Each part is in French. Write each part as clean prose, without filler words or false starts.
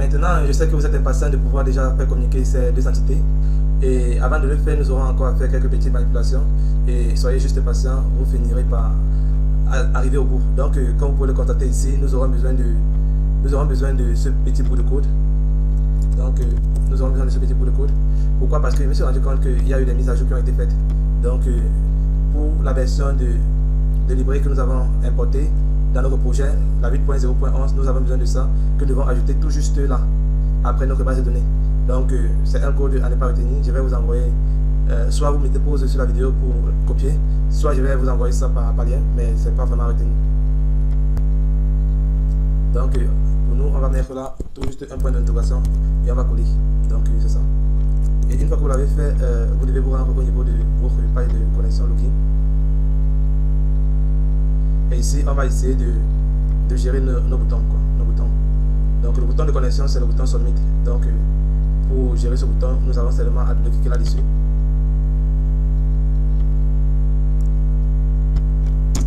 Maintenant, je sais que vous êtes impatient de pouvoir déjà faire communiquer ces deux entités. Et avant de le faire, nous aurons encore à faire quelques petites manipulations. Et soyez juste patient, vous finirez par arriver au bout. Donc, quand vous pouvez le contacter ici, nous aurons besoin de ce petit bout de code. Donc, nous aurons besoin de ce petit bout de code. Pourquoi? Parce que je me suis rendu compte qu'il y a eu des mises à jour qui ont été faites. Donc, pour la version de librairie que nous avons importée dans notre projet, la 8.0.11, nous avons besoin de ça, que nous devons ajouter tout juste là, après notre base de données. Donc, c'est un code à ne pas retenir. Je vais vous envoyer, soit vous mettez pause sur la vidéo pour copier, soit je vais vous envoyer ça par lien, mais c'est pas vraiment retenu. Donc, pour nous, on va mettre là tout juste un point d'interrogation et on va coller. Donc, c'est ça. Et une fois que vous l'avez fait, vous devez vous rendre au niveau de votre page de connexion login. Et ici, on va essayer de gérer nos boutons, quoi, nos boutons. Donc, le bouton de connexion, c'est le bouton Submit. Donc, pour gérer ce bouton, nous avons seulement à cliquer là-dessus.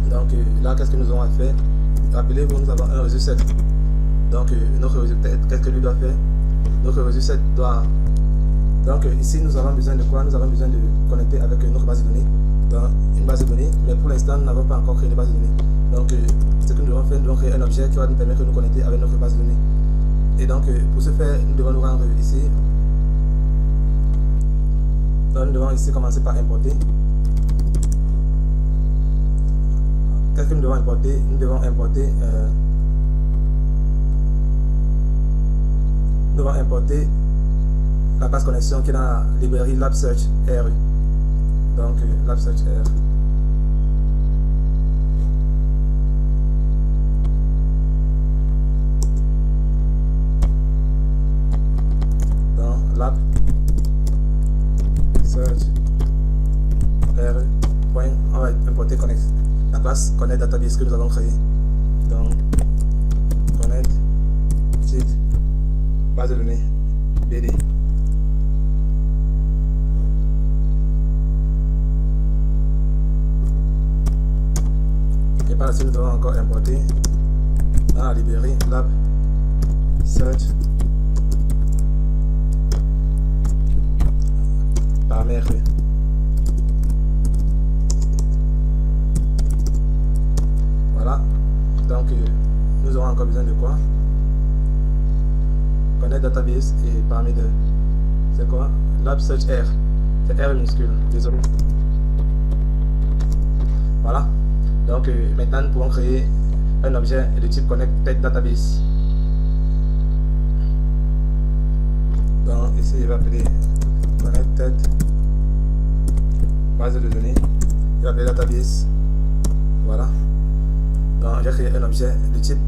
Donc, là, qu'est-ce que nous avons à faire? Rappelez-vous, nous avons un réseau 7. Donc, notre réseau, qu'est-ce que lui doit faire? Notre réseau 7 doit... Donc, ici, nous avons besoin de quoi? Nous avons besoin de connecter avec notre base de données. Dans une base de données, mais pour l'instant, nous n'avons pas encore créé de base de données. Donc, ce que nous devons faire, nous devons créer un objet qui va nous permettre de nous connecter avec notre base de données. Et donc, pour ce faire, nous devons nous rendre ici. Donc, nous devons ici commencer par importer. Qu'est-ce que nous devons importer? Nous devons importer la base connexion qui est dans la librairie LabSearch R. Donc, LabSearch R. Dans LabSearch R. On va importer la classe Connect Database que nous avons créée. Donc, Connect Site base de données BD. Et par la suite, nous devons encore importer dans la librairie Lab Search paramètres. Voilà. Donc, nous aurons encore besoin de quoi? Connect Database et paramètres. C'est quoi? Lab Search R. C'est R minuscule. Désolé. Voilà. Donc maintenant nous pouvons créer un objet de type Connected Database. Donc ici il va appeler Connected base de données. Il va appeler Database. Voilà. Donc j'ai créé un objet de type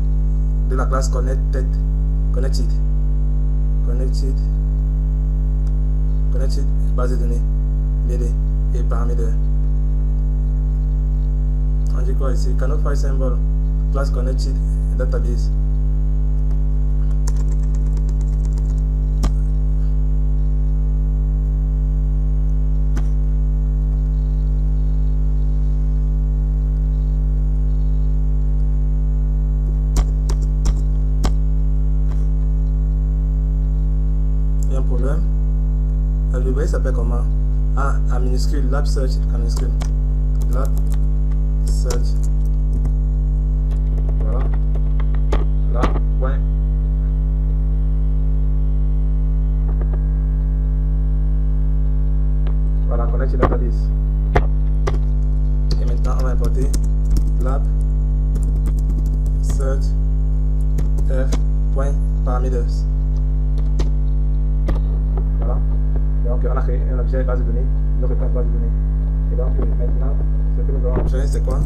de la classe Connected base de données BD et paramètres. On dit quoi ici? Cannot file symbol class connected database. Il y a un problème. La librairie s'appelle comment? Ah, en minuscule, Lab Search en minuscule. Lab Search. Voilà. Là, point. Voilà, connect database. Et maintenant, on va importer Lab Search F.parameters. Voilà. Donc, on a créé un objet base de données, notre base de données. Et donc, maintenant, ce que nous allons faire, c'est quoi?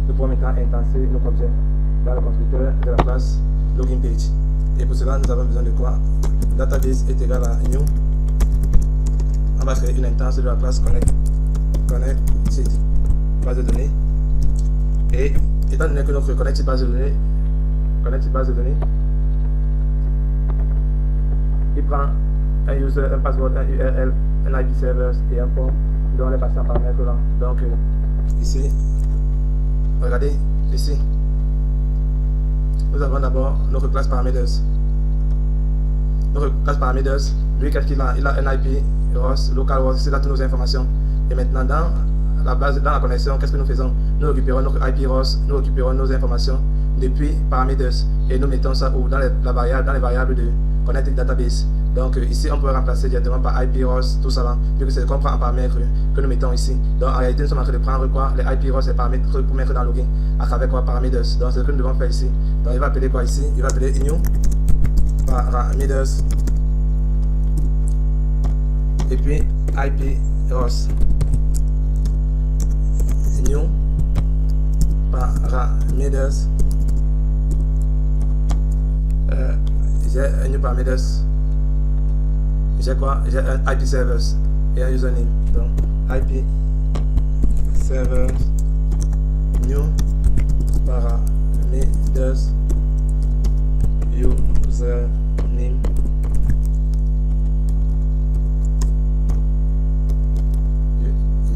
Nous pouvons maintenant instancer notre objet dans le constructeur de la classe login page. Et pour cela, nous avons besoin de quoi? Database est égal à new. On va créer une instance de la classe connect site base de données. Et étant donné que notre connect base de données, il prend un user, un password, un URL, un IP server et un port. Nous devons les passer en paramètres là. Donc ici, regardez ici, nous avons d'abord notre classe parameters. notre classe parameters, lui, qu'est-ce qu'il a? Il a un IP host, local host, c'est là toutes nos informations. Et maintenant, dans la base, dans la connexion, qu'est-ce que nous faisons? Nous récupérons notre IP host, nous récupérons nos informations depuis parameters et nous mettons ça où? Dans les variables de connect database. Donc ici, on peut remplacer directement par IP host, tout ça là, vu que c'est ce qu'on prend en paramètres que nous mettons ici. Donc en réalité, nous sommes en train de prendre quoi? Les IP host, les paramètres pour mettre dans le login à travers quoi? Parameters. Donc c'est ce que nous devons faire ici. Donc il va appeler quoi ici? Il va appeler new parameters et puis IP host. New parameters. J'ai un new parameters. J'ai quoi? J'ai un IP servers et un username. Donc IP servers new parameters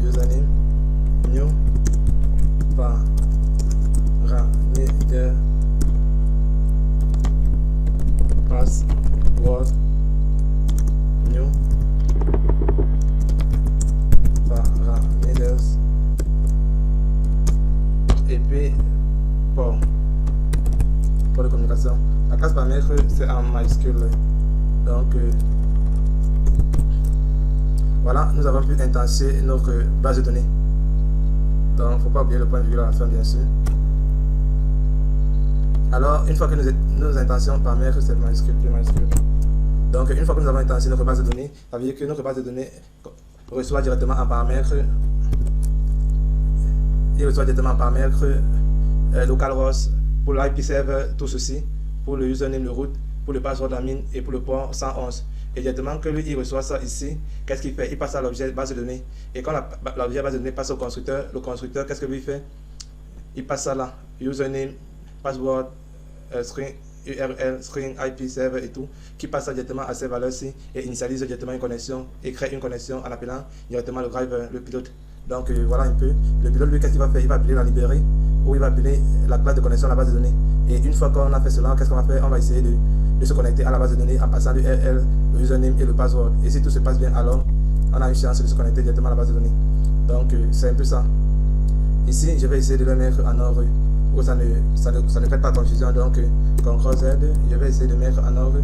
username new parameter password new parameters et puis pour les communications, la classe paramètres c'est en MySQL. Donc voilà, nous avons pu intensifier notre base de données. Donc il ne faut pas oublier le point de virgule à la fin, bien sûr. Alors une fois que nos intentions paramètres c'est MySQL. Donc une fois que nous avons intensifié notre base de données, ça veut dire que notre base de données reçoit directement en paramètres. Il reçoit directement en paramètres localhost pour l'IP server, tout ceci, pour le username, le root, pour le password admin et pour le port 111. Et directement que lui il reçoit ça ici, qu'est-ce qu'il fait? Il passe à l'objet base de données. Et quand l'objet base de données passe au constructeur, le constructeur qu'est-ce que lui fait? Il passe ça là, username, password, string URL, string IP server et tout, qui passe ça directement à ces valeurs-ci et initialise directement une connexion et crée une connexion en appelant directement le driver, le pilote. Donc voilà un peu. Le pilote lui qu'est-ce qu'il va faire? Il va appeler la librairie ou il va appeler la classe de connexion à la base de données. Et une fois qu'on a fait cela, qu'est-ce qu'on va faire? On va essayer de se connecter à la base de données en passant l'URL, le username et le password. Et si tout se passe bien, alors on a une chance de se connecter directement à la base de données. Donc c'est un peu ça. Ici, je vais essayer de le mettre en ordre pour que ça ne fait pas confusion. Donc CTRL Z, je vais essayer de mettre en ordre.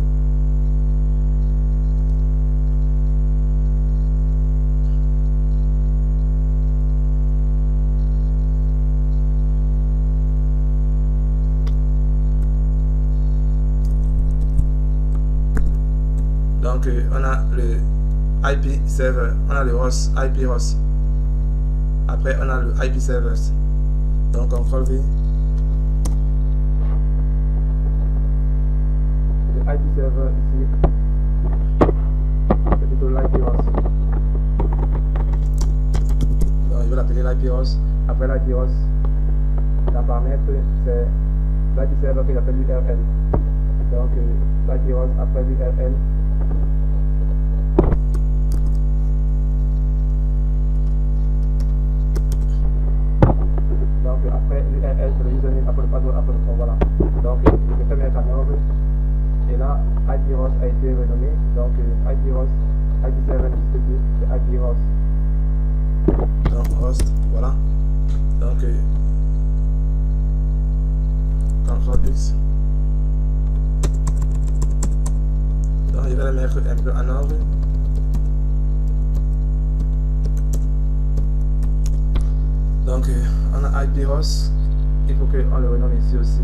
Donc on a le IP server, on a le host, IP host. Après on a le IP servers. Donc CTRL V. Le IP server ici, c'est plutôt l'IP host. Donc je vais l'appeler l'IP host. Après l'IP host, dans paramètres, c'est l'IP server que j'appelle l'URL. Donc l'IP host après l'URL. Donc après l'URL, c'est le username, après le password, après le port, voilà. Donc je peux mettre en ordre. Et là, IP host a été renommé. Donc IP host, IP server n'existe plus, c'est IP host. Donc host, voilà. Donc CTRL X. Donc je vais le mettre un peu en ordre. Donc on a IP host, il faut qu'on le renomme ici aussi.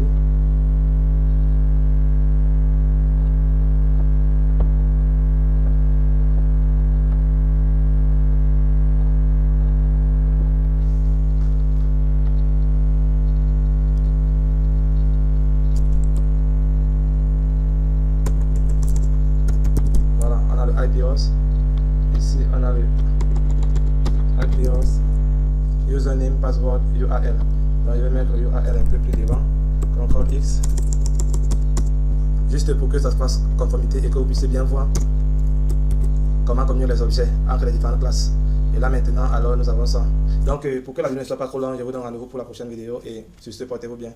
Voilà, on a le IP host. Ici on a le IP host. Username, password, URL. Donc je vais mettre le URL un peu plus devant. CTRL X. Juste pour que ça se fasse conformité et que vous puissiez bien voir comment communiquer les objets entre les différentes classes. Et là maintenant, alors nous avons ça. Donc pour que la vidéo ne soit pas trop longue, je vous donne rendez-vous pour la prochaine vidéo et sur ce, portez-vous bien.